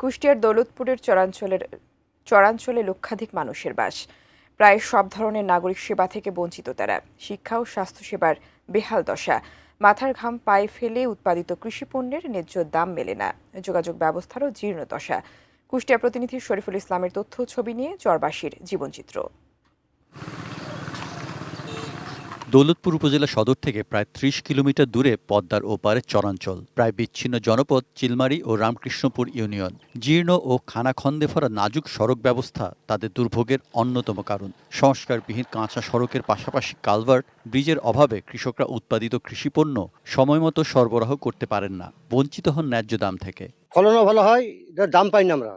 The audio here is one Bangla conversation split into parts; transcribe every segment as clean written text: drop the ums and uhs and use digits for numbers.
কুষ্টিয়ার দৌলতপুরের চরাঞ্চলে লক্ষাধিক মানুষের বাস। প্রায় সব ধরনের নাগরিক সেবা থেকে বঞ্চিত তারা। শিক্ষা ও স্বাস্থ্যসেবার বেহাল দশা। মাথার ঘাম পায়ে ফেলে উৎপাদিত কৃষিপণ্যের ন্যায্য দাম মেলে না। যোগাযোগ ব্যবস্থারও জীর্ণ দশা। কুষ্টিয়া প্রতিনিধি শরীফুল ইসলামের তথ্য ছবি নিয়ে চরবাসীর জীবনচিত্র। দৌলতপুর উপজেলা সদর থেকে প্রায় ৩০ কিলোমিটার দূরে পদ্মার ওপারে চরাঞ্চল। প্রায় বিচ্ছিন্ন জনপদ চিলমারি ও রামকৃষ্ণপুর ইউনিয়ন। জীর্ণ ও খানাখন্দে ভরা নাজুক সড়ক ব্যবস্থা তাদের দুর্ভোগের অন্যতম কারণ। সংস্কারবিহীন কাঁচা সড়কের পাশাপাশি কালভার্ট, ব্রিজের অভাবে কৃষকরা উৎপাদিত কৃষিপণ্য সময়মতো সরবরাহ করতে পারেন না, বঞ্চিত হন ন্যায্য দাম থেকে। ফলনও ভালো হয়, দাম পাই না আমরা,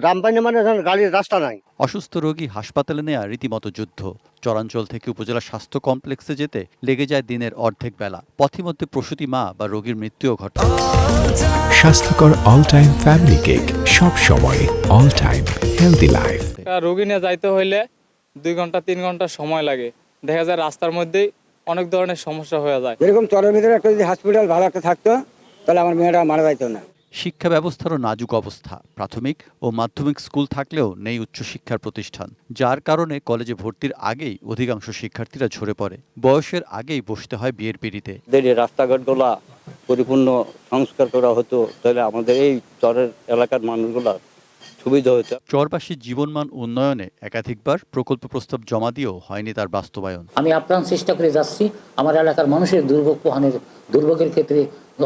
দাম পাই না মানে গাড়ির রাস্তা নাই। অসুস্থ রোগী হাসপাতালে নেওয়া রীতিমতো যুদ্ধ। চরাঞ্চল থেকে উপজেলা স্বাস্থ্য কমপ্লেক্সে যেতে লেগে যায় দিনের অর্ধেক বেলা। পথিমধ্যে প্রসূতি মা বা রোগীর মৃত্যুও ঘটে। স্বাস্থ্যকর অল টাইম ফ্যামিলি কেক, সব সময় অল টাইম হেলদি লাইফ। রোগী নিয়ে যাইতে হইলে 2 ঘন্টা 3 ঘন্টা সময় লাগে। দেখা যায় রাস্তার মধ্যেই অনেক ধরনের সমস্যা হয়ে যায়। এরকম চরের ভিতরে একটা যদি হসপিটাল ভালো একটা থাকতো তাহলে আমার মেয়েটা মারা যাইতো না। শিক্ষা ব্যবস্থারও নাজুক অবস্থা। প্রাথমিক ও মাধ্যমিক স্কুল থাকলেও নেই উচ্চশিক্ষার প্রতিষ্ঠান, যার কারণে কলেজে ভর্তির আগেই অধিকাংশ শিক্ষার্থীরা ঝরে পড়ে। বয়সের আগেই বসতে হয় বিয়ের পিঁড়িতে। রাস্তাঘাটগুলা পরিপূর্ণ সংস্কার করা হতো তাহলে আমাদের এই চরের এলাকার মানুষগুলা সুবিধা হতো। চরবাসীর জীবনমান উন্নয়নে একাধিকবার প্রকল্প প্রস্তাব জমা দিয়েও হয়নি তার বাস্তবায়ন। আমি আপ্রাণ চেষ্টা করে যাচ্ছি আমার এলাকার মানুষের দুর্ভোগের ক্ষেত্রে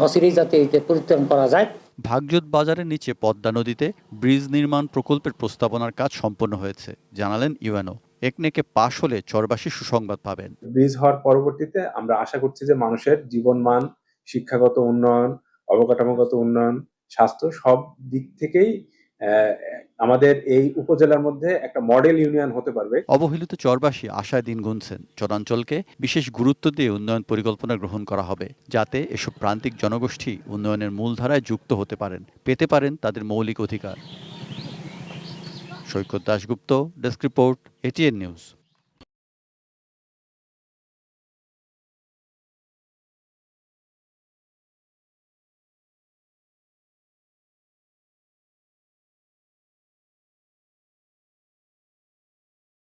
অচিরেই যাতে এতে পরিত্রাণ করা যায়। ভাগজোত বাজারের নিচে পদ্মা নদীতে ব্রিজ নির্মাণ প্রকল্পের প্রস্তাবনার কাজ সম্পন্ন হয়েছে, জানালেন ইউএনও। একনেকে পাশ হলে চরবাসী সুসংবাদ পাবেন। ব্রিজ হওয়ার পরবর্তীতে আমরা আশা করছি যে মানুষের জীবনমান, শিক্ষাগত উন্নয়ন, অবকাঠামোগত উন্নয়ন, স্বাস্থ্য সব দিক থেকেই আমাদের এই উপজেলার মধ্যে একটা মডেল ইউনিয়ন হতে পারবে। অবহেলিত চরবাসী আশায় দিন গুনছেন। চরাঞ্চলকে বিশেষ গুরুত্ব দিয়ে উন্নয়ন পরিকল্পনা গ্রহণ করা হবে, যাতে এসব প্রান্তিক জনগোষ্ঠী উন্নয়নের মূলধারায় যুক্ত হতে পারেন, পেতে পারেন তাদের মৌলিক অধিকার। Saikat Dasgupta, desk report, ATN news.